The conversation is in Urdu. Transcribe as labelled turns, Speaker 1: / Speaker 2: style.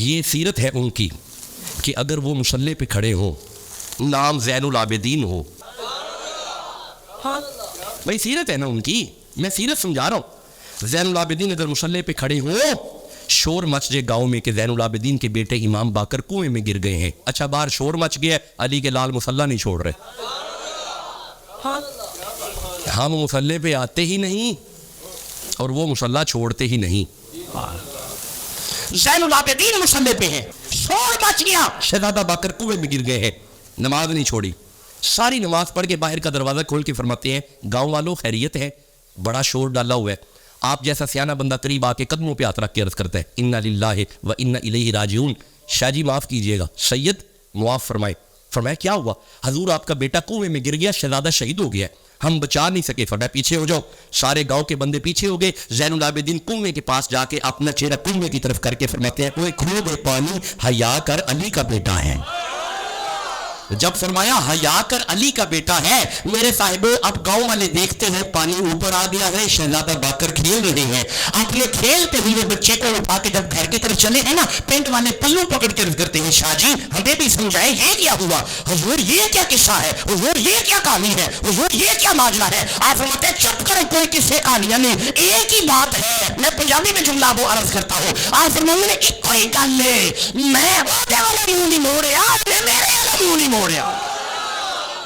Speaker 1: یہ سیرت ہے ان کی کہ اگر وہ مصلی پہ کھڑے ہوں، نام زین العابدین ہو، ہاں بھائی سیرت ہے نا ان کی، میں سیرت سمجھا رہا ہوں. زین العابدین اگر مصلی پہ کھڑے ہوں، شور مچ جائے گاؤں میں کہ زین العابدین کے بیٹے امام باقر کنویں میں گر گئے ہیں. اچھا باہر شور مچ گیا، علی کے لال مصلی نہیں چھوڑ رہے. ہم مصلی پہ آتے ہی نہیں اور وہ مصلی چھوڑتے ہی نہیں. زین العابدین مصلی پہ ہیں، شور مچ گیا، شہزادہ باقر کنویں میں گر گئے ہیں، نماز نہیں چھوڑی. ساری نماز پڑھ کے باہر کا دروازہ کھول کے فرماتے ہیں گاؤں والوں خیریت ہے؟ بڑا شور ڈالا ہوا ہے. آپ جیسا سیانہ بندہ قریب آ کے قدموں پہ ہاتھ رکھ کے عرض کرتا ہے انا للہ و انا الیہ راجعون. شاہ جی معاف کیجئے گا، سید معاف فرمائے. فرمایا کیا ہوا؟ حضور آپ کا بیٹا کنویں میں گر گیا، شہزادہ شہید ہو گیا، ہم بچا نہیں سکے. فرمایا پیچھے ہو جاؤ. سارے گاؤں کے بندے پیچھے ہو گئے. زین العابدین کنویں کے پاس جا کے اپنا چہرہ کنویں کی طرف کر کے فرماتے ہیں کوئی کھو دے پانی، حیا کر علی کا بیٹا ہے. جب فرمایا حیا کر علی کا بیٹا ہے، میرے صاحب اب گاؤں والے دیکھتے ہیں پانی اوپر آ گیا ہے، شہزادہ باقر کھیل رہے ہیں. آپ یہ کھیلتے ہوئے بچے کو اٹھا کے جب گھر کی طرف چلے ہیں نا، پینٹ والے پلوں پکڑ کے کرتے ہیں شاہ جی ہمیں بھی سمجھائے یہ کیا ہوا؟ حضور یہ کیا قصہ ہے؟ حضور یہ کیا کہانی ہے؟ حضور یہ کیا ماجرا ہے؟ آپ فرماتے ہیں چپ کریں، کوئی قصے کہانیاں نہیں، ایک ہی بات ہے. میں پنجابی میں جملہ وہ عرض کرتا ہوں. آپ فرماتے ہیں ایک کوئی گل ہے، میں والا منہ نہیں موڑیا، میرے والا منہ نہیں موڑیا.